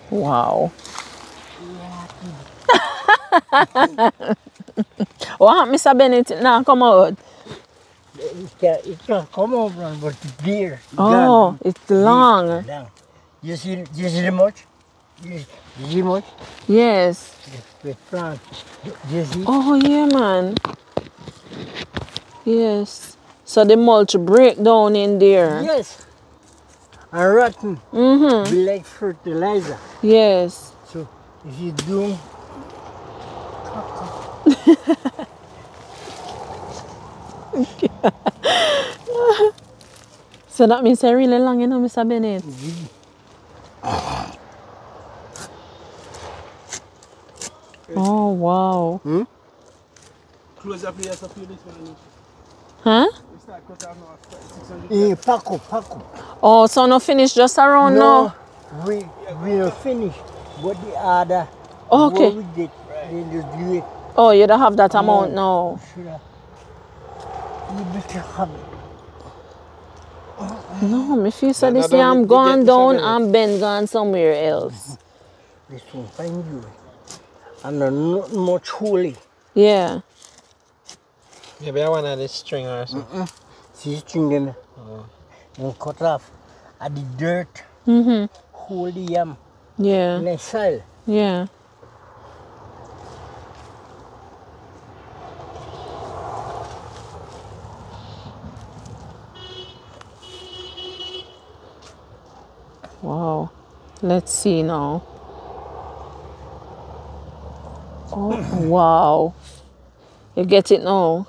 Wow. What, Mr. Bennett? Now come out. It can't come out, man, but it's there. Oh, it's long. You see the much? You see much? Yes. The plant. You see? Oh, yeah, man. Yes. So the mulch break down in there. Yes. And rotten. Mm-hmm. Be like fertilizer. Yes. So if you do So that means it's really long, you know, Mr. Bennett. Oh, wow. Hmm? Close up here, so feel this one. Huh? We start cut off now, 600. pack up. Oh, so no finish just around now? We are finished. But the other, Okay. what we did, they just do it. Oh, you don't have that amount now. Should I? You better have it. No, me feel so this don't year I'm need to gone get down this and Ben gone somewhere else. This one find you. And not much holy. Yeah. Maybe I want the string or something. See string them. And cut off. At the dirt. Mm-hmm. Hold the yam. Yeah. In the soil. Yeah. Wow. Let's see now. Oh, wow. You get it now?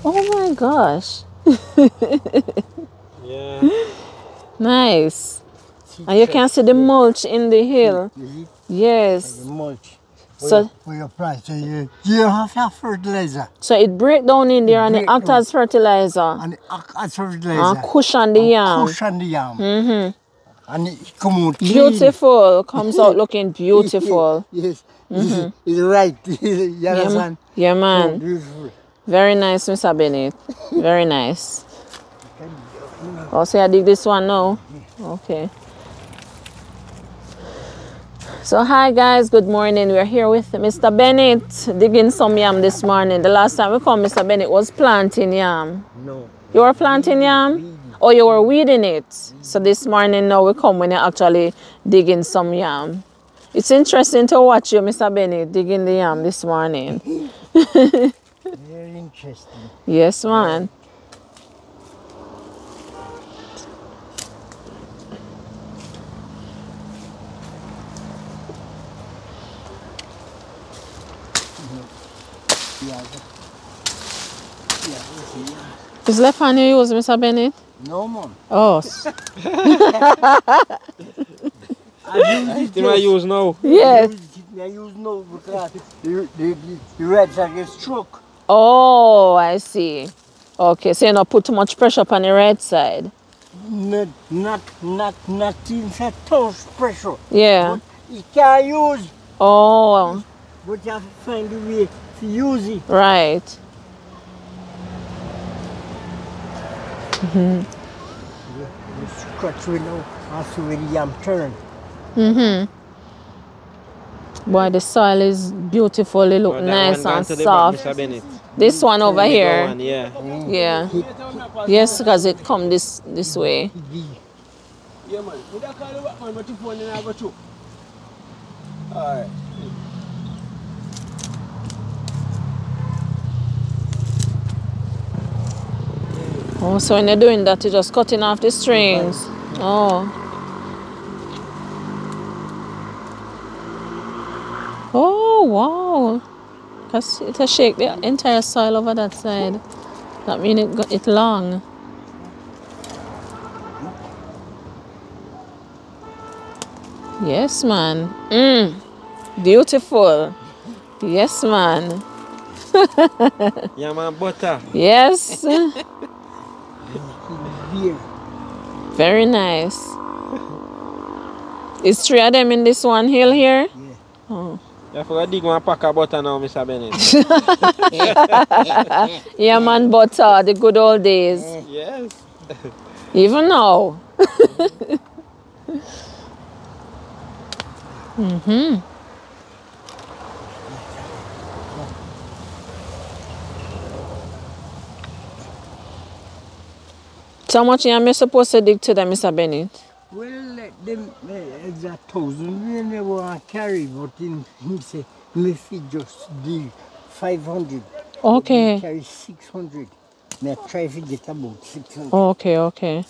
Oh my gosh. Yeah. Nice. And you can see the mulch in the hill. Yes. The mulch. So, For your plant. So you have to have fertilizer. so it break down in there and it act as fertilizer. And it act as fertilizer. And cushion the yam. Cushion the yam. Mm-hmm. And it come out clean. Beautiful. Comes out looking beautiful. Yes. It's right. You understand? Yeah, So man. beautiful. Very nice, Mr. Bennett. Very nice. Also, I dig this one now. Okay. So, hi guys, good morning. We're here with Mr. Bennett digging some yam this morning. The last time we come, Mr. Bennett was planting yam. No. You were planting yam? Or you were weeding it? So this morning now we come when you're actually digging some yam. It's interesting to watch you, Mr. Bennett, digging the yam this morning. Very interesting. Yes, man. Is left hand you use, Mr. Bennett? No, Mom. Oh. I use now. Yes. I use no because the reds are get struck. Oh, I see. Okay, so you not put too much pressure up on the right side. Not inside toast pressure. Yeah. But you can't use, Oh, but you have to find a way to use it. right. You scratch right now and see where the yam turn. Boy, the soil is beautiful. It look nice and soft. Mr. Bennett. This one over here. One, yeah. Yeah. Yes, because it come this way. Yeah, man. Would I call you back, man? But your phone and I go through. Alright. Oh, so when you're doing that, you're just cutting off the strings. Oh. Oh, wow. Because it'll shake the entire soil over that side. That means it got it long. Yes, man. Beautiful. Yes, man. Yeah, man, butter. Yes. Beer. Very nice. Is 3 of them in this one hill here? Yeah. Oh. You have to dig one pack of butter now, Mr. Bennett. Yeah, man, butter, the good old days. Yes. Even now. Mm-hmm. So how much am I supposed to dig to them, Mr. Bennett? Well, let them, it's 1,000 when they want to carry, but him say, me fi just dig 500. Okay. Carry 600. Me I try to get about 600. Okay, okay.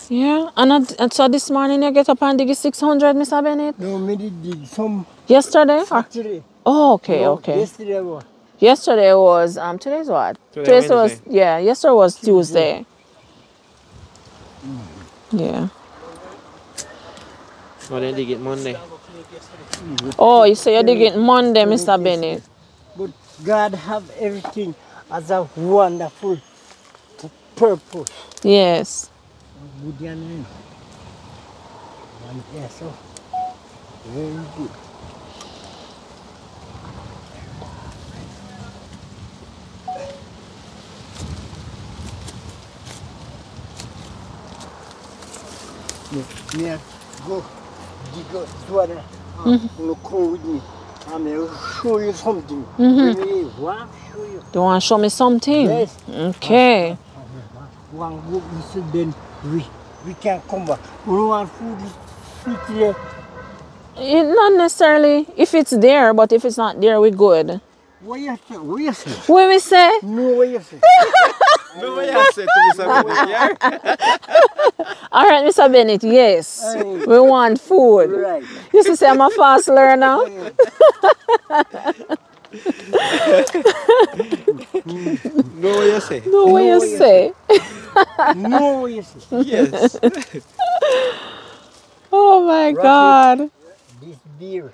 Yeah, and so this morning you get up and dig 600, Mr. Bennett? No, me did dig some Yesterday? Saturday. Oh, okay, No, okay. yesterday was Yesterday was, today's what? Today Today's was, Wednesday. yeah, yesterday was Tuesday. Tuesday. Yeah. Oh, then dig it Monday. Oh, you say you're digging Monday, Mr. Bennett? But God have everything as a wonderful purpose. Yes. Good and yes, so very good. Yeah, go dig out water. You come with me. I will show you something. Really, what show you? Do you want to show me something? Yes. Okay. One go so then we can come back. We don't want food fit there. Not necessarily if it's there, but if it's not there, we're good. What you say? What you say? What we say? No, what you say? No, what you say to Mr. Bennett, yeah? All right, Mr. Bennett, yes. Aye. We want food. Right. You see, say I'm a fast learner. No, what you say? No, what you say? No, what you say? Yes. Oh my Rocket. God. This beer.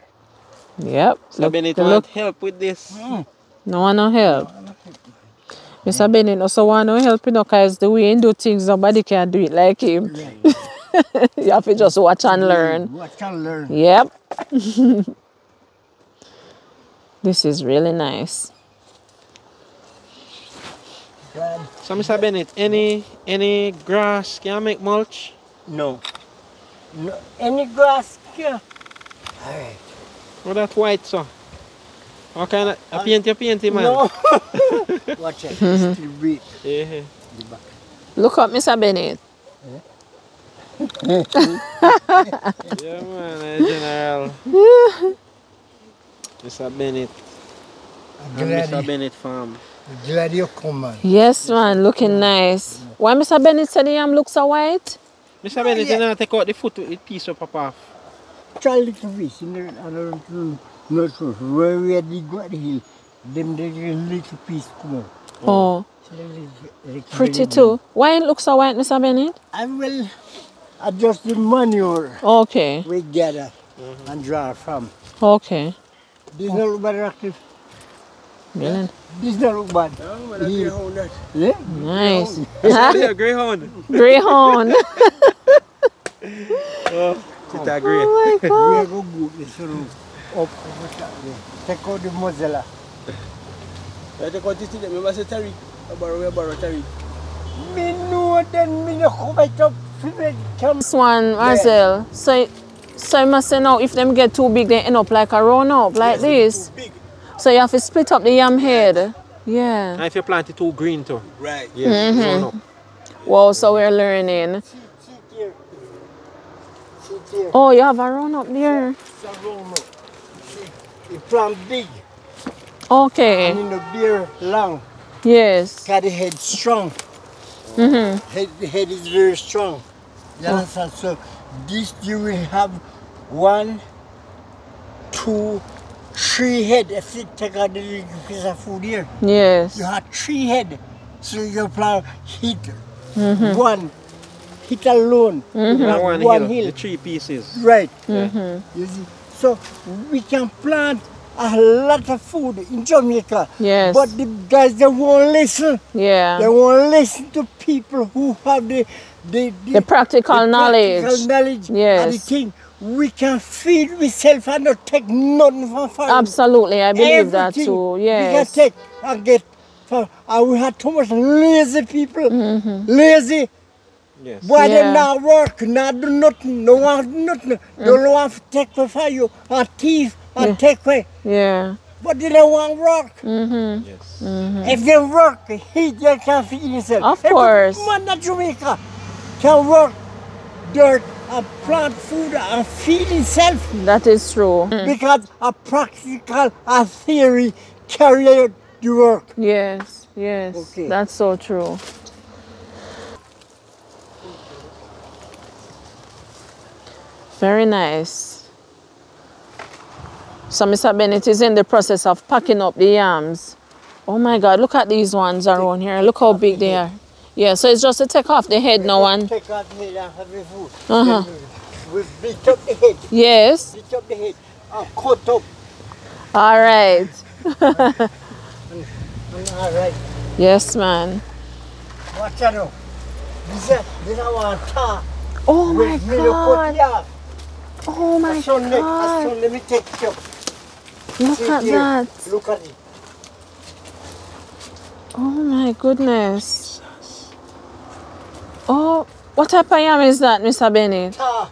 Yep. Mr. Bennett look. want help with this. No one no help. Mr. Bennett also want no help, because the way he do things, nobody can do it like him. Right. You have to just watch and learn. Watch and learn. Yep. This is really nice. God. So, Mr. Bennett, any grass can make mulch? No. No. Any grass here. Alright. Oh, that white, so. How kind of a painty, man? No. Watch it. Still breathe. Yeah. The back. Look up, Mr. Bennett. Yeah, man, General. Mr. Bennett. And Mr. Bennett farm. Glad you come, man. Yes, man, looking nice. Why Mr. Bennett said the yam looks so white? Mr. Bennett, you know, take out the foot with the piece of pop. Try little fish in there. I don't know. Not sure. Where we had the got the hill, them the little piece come out. Oh, So they pretty too. Why it looks so white, Mr. Bennett? I will adjust the manure Okay, we gather and draw from. okay. This not look bad, active. Brilliant. This not look bad. Yeah? Nice. Yeah, greyhound. Greyhound. Oh, it's a grey. Oh my We God. go good. This room up over there. Take out the mozzarella. I take out this thing, remember say Tariq? I borrow Tariq. Me know then me no come back up. Come. This one, Marcel. So you must say now, if them get too big, they end up like a round up, like this. Too big. So you have to split up the yam head. Yeah. And if you plant it too green too. Right. Yes, grown up. Wow, so we're learning. Sit here. Sit here. Oh, you have a round up there. It's a round up. See, you plant big Okay. and in the beer long. Yes. Got the head strong. The head is very strong. You understand? So this you will have 1, 2, 3 head. If you take out the little piece of food here, Yes. you have 3 head. So you plant hit one, hit alone. You plant one hill. The 3 pieces. Right. You see? So we can plant a lot of food in Jamaica. Yes. But the guys, they won't listen. They Yeah. won't listen to people who have the Practical knowledge. practical knowledge. Yes. And the thing, we can feed ourselves and not take nothing from farm. Absolutely, I believe that Everything too. we can Yes. take and get from. And we had too much lazy people. Lazy. Yes. Why Yeah. them not work, not do nothing, no want nothing. Don't want to take away from you, or thief, or Yeah. take away. Yeah. But they don't want work. Yes. If they work, he just can feed himself. Of Every course. man in Jamaica can work dirt and plant food and feed himself. That is true. Because a practical, a theory carry out the work. Yes. Yes. Okay. That's so true. Very nice. So Mr. Bennett is in the process of packing up the yams. Oh my God, look at these ones around here. Look how big they are. Yeah, so it's just to take off the head now and... Take out the head and have the food. Uh-huh. Then we beat up the head. Yes. Beat up the head and cut up. All right. All right. Yes, man. Watch out now. This is our tar. Oh my We cut God. it off. Oh my God. Let me take it up. Look See at here. that. Look at it. Oh my goodness. Oh, what type of yam is that, Mr. Bennett? Tar.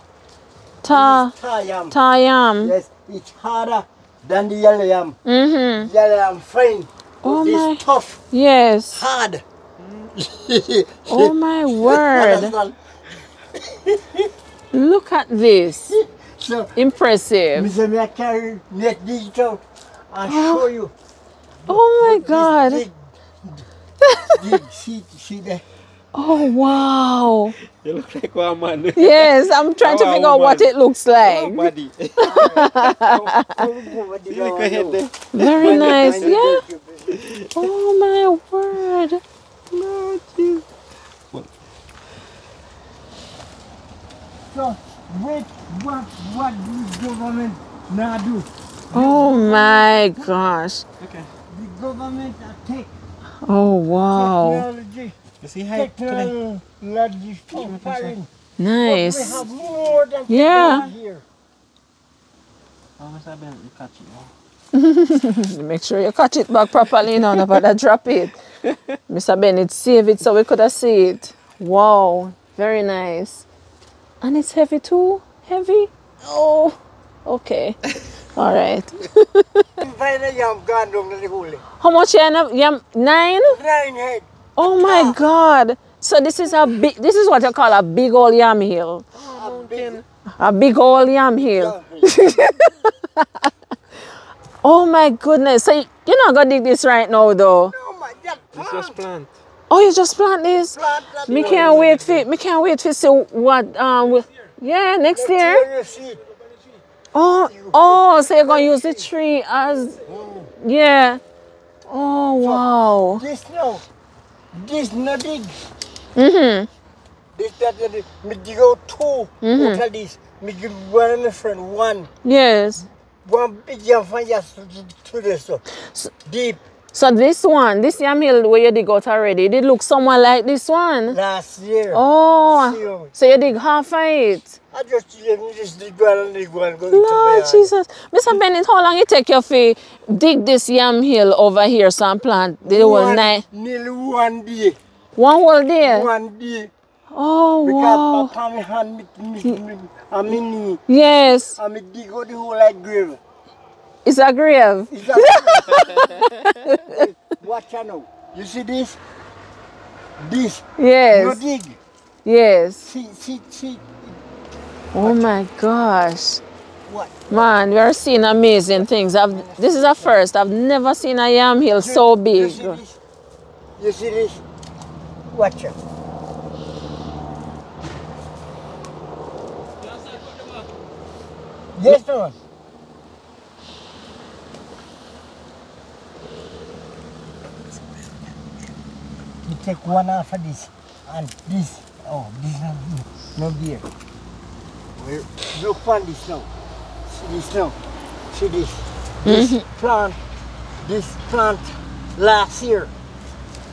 Ta. This is tar yam. Ta yam. Yes, it's harder than the yellow yam. Mm-hmm. Yellow yam fine. Oh But my. it's tough, Yes. hard. Oh my word. Understand? Look at this. So, Impressive. Mr. Me I carry net dig it out and show you. Oh my This God. dig, see there. Oh wow. You look like one man. Yes, I'm trying to Oh, figure out what woman. it looks like. Body. See, Look ahead there. Very nice. Yeah. Oh my word. No, jeez. So, wait, what the government now do? Oh my gosh. Okay. The government take Oh wow. technology. You see how today? Technology stockpiling. We Nice. have more than Yeah. here. Oh, Mr. Ben, you catch it now. Make sure you catch it back properly now, no bother drop it. Mr. Bennett, save it so we could have see it. Wow, very nice. And it's heavy too? Heavy? Oh, okay. All right. Find a yam gone down the hole. How much yam? 9? 9 head. Oh my God. So this is what you call a big old yam hill. Mountain. A big old yam hill. Oh my goodness. So you're not gonna dig this right now though? Oh my God. It's just plant. Oh, you just plant this? Plant that Me one. can't wait to see what yeah, next year. You see. Oh, so you're gonna use the tree as yeah. Oh wow. This no dig. This that me dig out 2 out of this. Me give one of my friend one. Yes. One big yam from just to this deep. So this yam hill where you dig out already, it look somewhat like this one. Last year. Oh, so you dig half of it. I just dig one and dig one. Go Lord Jesus. Mr. Bennett, how long it take you to dig this yam hill over here so and plant the whole night? Nearly 1 day. One whole day? 1 day. Oh, wow. Because Papa me hand and me knee. Yes. And me dig out the hole like grave. It's a grave. Is that watch out now. You see this? This. Yes. No dig. Yes. See. Oh my gosh. What? Man, we are seeing amazing things. This is a first. I've never seen a yam hill so You big. see this? You see this? Watch out. Yes, sir. You take one half of this and this. Oh, this no beer. Look on this now. See this now. See this. This plant last year.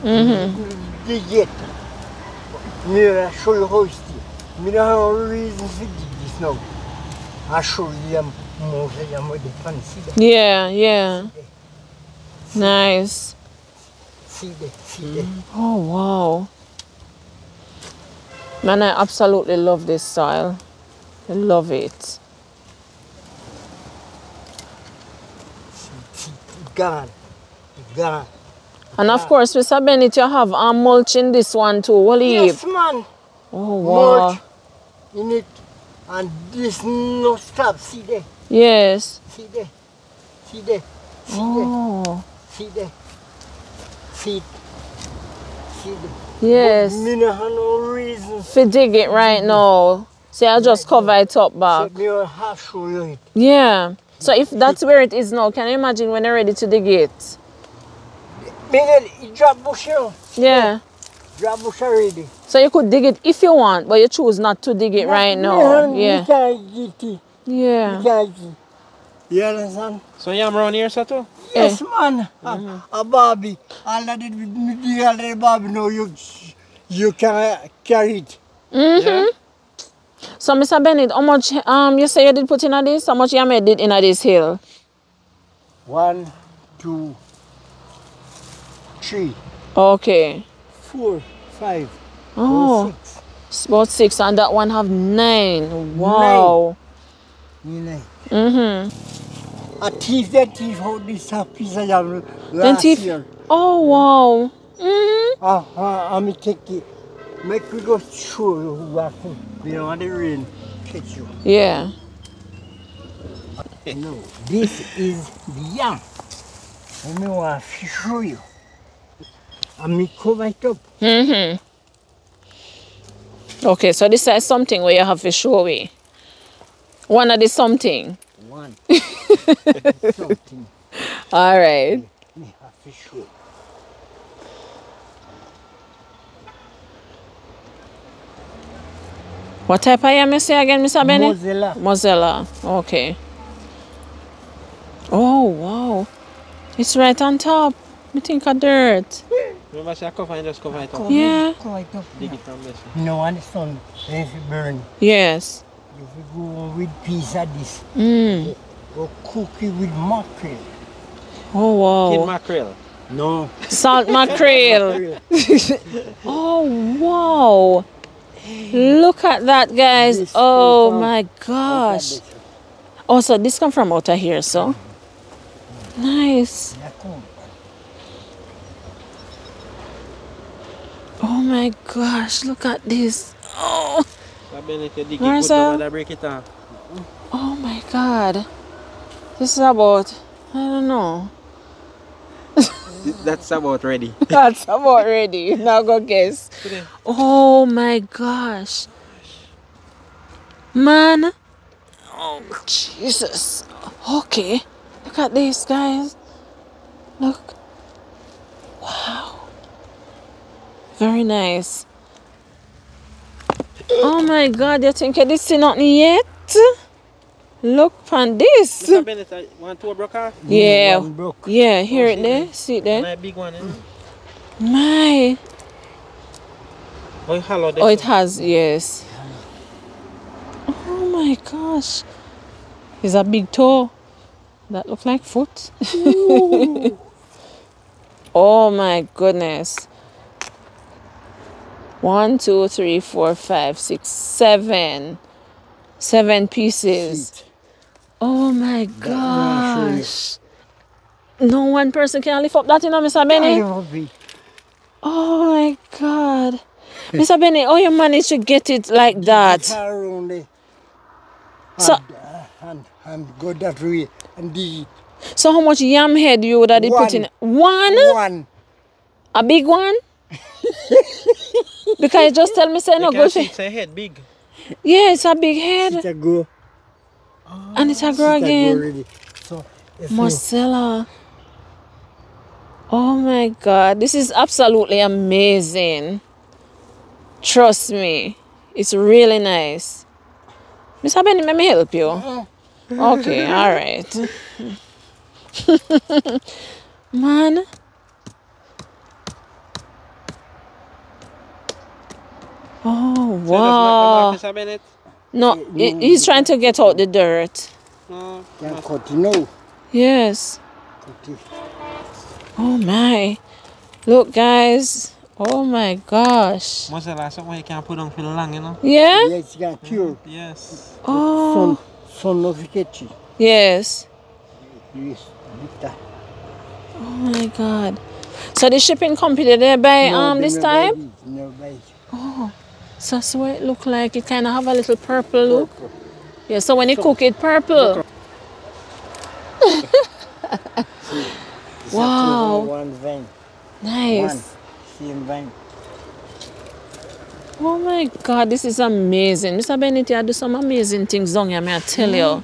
Dig it. Me I show you how it's did. Me don't have no reason to dig this now. I show you them more than with the plant. See that? Yeah. Nice. See that? Oh, wow. Man, I absolutely love this soil. I love it. Gone. Gone. And of course, Mr. Bennett, you have mulch in this one too. What Yes, man. Oh, wow. Mulch in it. And this no stop. See there. Yes. See there. See there. See Oh. there. See there. See. See there. Yes. But me no have no reason. If you dig it right now, see, I'll just cover it up back. So me will have show you it. Yeah. So if that's where it is now, can you imagine when you're ready to dig it? Me it drop bush here. Yeah. Drop bush already. So you could dig it if you want, but you choose not to dig it right now. Yeah. You can't get it. Yeah. You can't get it. You understand? So you am around here, sir, too? Yes, man. A Barbie. All that it with me, the other Barbie, no, you can carry it. Yeah. So, Mr. Bennett, how much you say you did put in this? How much you made it in this hill? 1, 2, 3, Okay. 4, 5, Oh, 6, it's about 6, and that one have 9. Wow. 9. Mm-hmm. A thief, that thief, how this piece of yam Then last thief. year. Oh, wow. Mm-hmm. I'm going to take it. Make we go show you who are who. We don't want the rain catch you. Yeah. No, this is the yam. And I want to show you. And me cover it up. Mm-hmm. Okay, so this is something where you have to show me. One of the something. One. Something. All right. Me have to show. What type of yam you say again, Mr. Bennett? Mozilla. Mozilla. Okay. Oh, wow. It's right on top. Me think of dirt. Remember, say cover and just cover it up. Yeah. Cover it up. Dig it from this. No, and the sun, if it burn. Yes. If you go with piece of this, Mm. go cook it with mackerel. Oh, Kid wow. mackerel. No. Salt mackerel. Oh, wow. Look at that, guys. This Oh, is my gosh. Oh, so this come from out of here, so. Nice. Oh, my gosh. Look at this. Oh. So Bennett, you dig it Where's good, that? nobody break it off. Oh, my God. This is about, I don't know. That's about ready. That's about ready. Now go guess. Today. Oh my gosh. Man. Oh Jesus. Okay. Look at this, guys. Look. Wow. Very nice. Oh my God. You think this is not yet? Look on this. Mr. Bennett, one two broke off? Yeah. One broke. Yeah, here it there. See it there. My big one, eh? My. Oh, hello there. Oh, it has, yes. Oh my gosh. It's a big toe. That look like foot. Oh my goodness. 1, 2, 3, 4, 5, 6, 7. 7 pieces. Seat. Oh my me I show you. gosh. No one person can lift up that, you know, Mr. Bennett. Oh my God. Mr. Bennett, how you managed to get it like that? Around there. So, And go that way and dig it. so how much yam head you would have put in? One? One. A big one? Because you just tell me, say no You good. can see it's a head big. Yeah, it's a big head. It a go. And it's a grow It a go again. already. So if you Marcella. Oh my God. This is absolutely amazing. Trust me. It's really nice. Mr. Benny, let me help you. Okay, all right. Man. Oh, wow. Mr. Bennett? No, he's trying to get out the dirt. No. can cut it now. Yes. Cut it. Oh my. Look, guys. Oh my gosh. Mozzarella something you can put on for long, you know? Yeah? Yes, you can cure. Yes. Oh. Son of a kitchen. Yes. Yes, with that. Oh my God. So the shipping company they buy this time? No, buy it. Oh. So that's what it look like. It kind of have a little purple look. Purple. Yeah, so when you cook it purple. It's Wow. one vein. Nice. Same vein. Oh my God, this is amazing. Mr. Bennett, you do some amazing things down here, I tell you.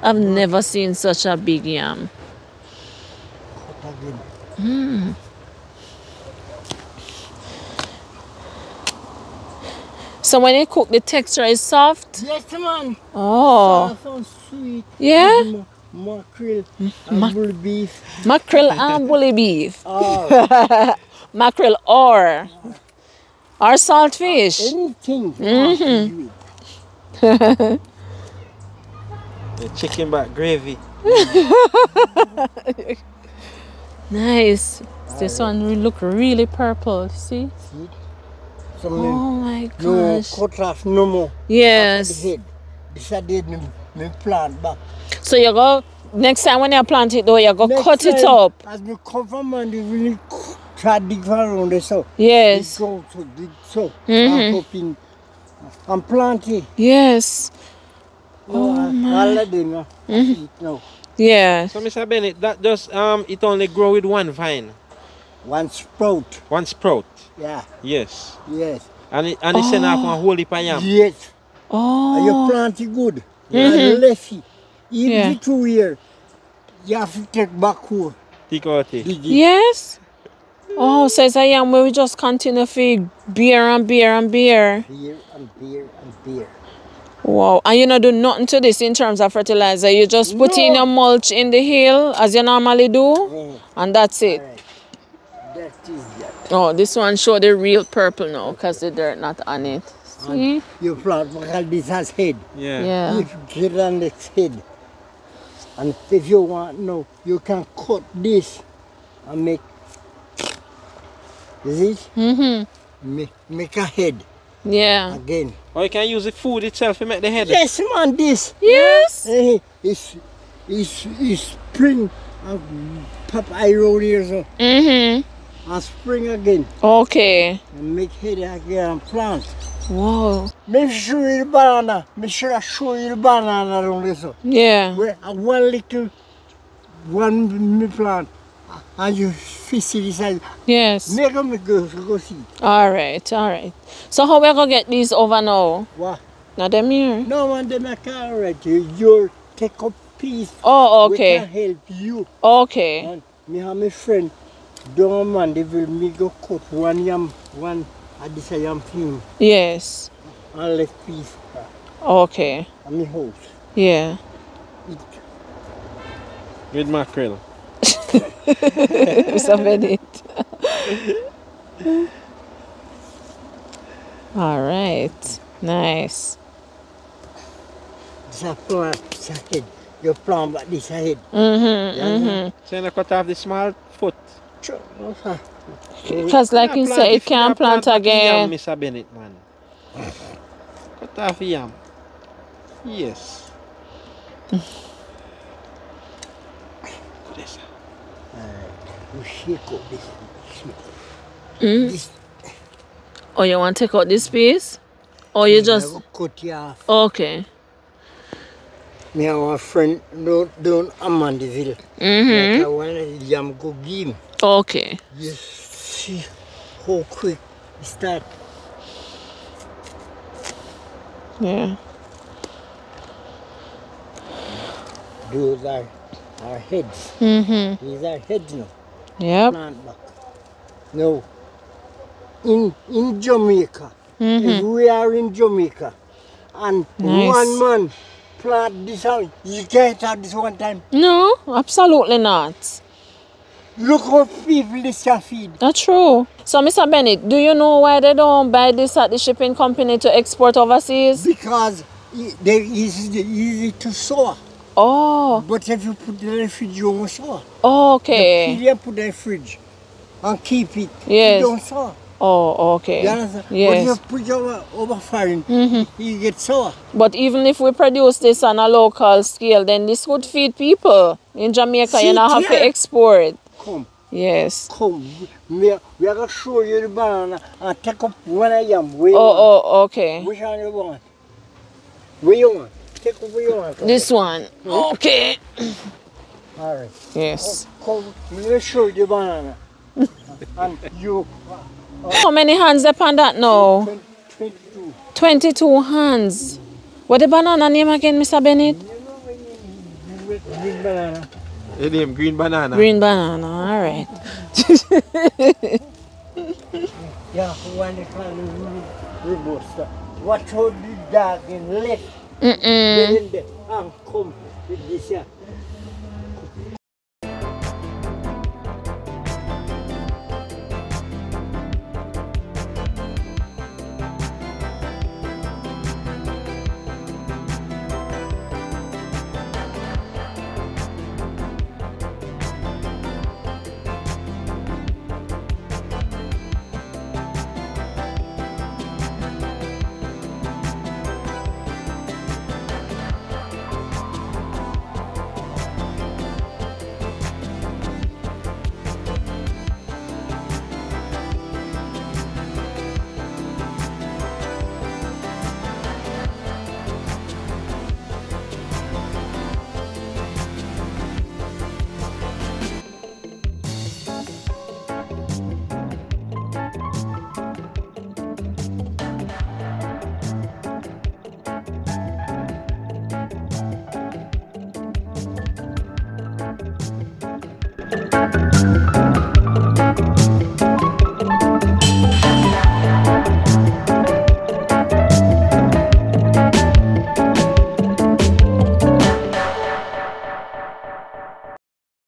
I've never seen such a big yam. Cut again. So when you cook, the texture is soft? Yes, man. Oh. Soft, sweet. Yeah? Mackerel and bull beef. Mackerel and bully beef. Oh, Mackerel or saltfish. anything. The chicken back gravy. Nice. This one will look really purple. See? See? So Oh my no gosh. cut off no more. Yes. The head. This is the head me plant back. So you go next time when you plant it though, you go Next cut it time, up. As we come from and they really try to dig around the so. Yes. Dig out so dig so. Back up in and plant it. Yes. No, all of them eat now. Yeah. So Mr. Bennett, that just it only grow with one vine. One sprout. One sprout. Yeah. Yes. Yes. And it send off one whole heap of yam. Yes. And you Oh. plant it good. And left it. Even Yeah. the 2 years, you have to take back home. Take out it. Dig it. Yes. Oh, so it's a yam where we just continue to beer and beer and beer. Beer and beer and beer. Wow. And you don't do nothing to this in terms of fertilizer. You just put in No. your mulch in the hill as you normally do. Eh, And that's it. alright. That is that. Oh, this one show the real purple now because the dirt not on it. See? You plant because this has head. Yeah. Yeah. If you get on its head. And if you want no, you can cut this and make. Is it? Make a head Yeah. again. Or you can use the food itself to make the head. Yes, man, this. Yes. Eh, it's spring and pop I roll here so and spring again Okay. and make head again and plant. Wow. Make sure you the banana. Make sure I show you the banana around there so. Yeah. Where one little one me plant and you fish it inside. Yes. Make them go see. All right. All right. So how we gonna get these over now? What? Now them here. No man, they make alright. You take a piece. Oh, We can okay. help you. Okay. And me and my friend, don't man, they will me go cut one yam, one at this yam thing, Yes. and left piece Okay. at my house. Yeah. Eat. With mackerel. Mr. Bennett. All right. Nice. This a plant, this a head. You plant back this a head. So you cut off the small foot. Sure, no, sir. Because like you say, it can plant back the again. yam, Mr. Bennett, man. Cut off the yam. Yes. This. You shake out this. This, Oh, you want to take out this piece? Or you I just... go cut you off. Okay. Me and my friend down Amandeville. Like I want the yam go give him. Okay. You see how quick it start. Yeah. Those are our heads. These are heads now. Yep. Plant back. No. In Jamaica. If we are in Jamaica and Nice. one man plant this out, you can't have this one time. No, absolutely not. Look how people this can feed. That's true. So, Mr. Bennett, do you know why they don't buy this at the shipping company to export overseas? Because they easy to store. Oh, But if you put it in the fridge, you won't store. okay. You put it in the fridge. and keep it. Yes. You don't sour. Oh, okay. You understand? But Yes. you put your over frying, you get sour. But even if we produce this on a local scale, then this would feed people in Jamaica. You See, don't have to yeah. export. Come, Yes. come. We are going to show you the banana and take up one of them. Where you want. Oh, okay. Which one you want? Where you want? Take up where you want. This one. Okay. All right. Yes. Come, we'll show you the banana. And you, How many hands upon that now? 22. 22 hands. What the banana name again, Mr. Bennett? You know when you green banana? The name green banana. Green banana, all right. Yeah, one is kind of robusta. Watch how the dog in left. Mm-mm. And come with this here.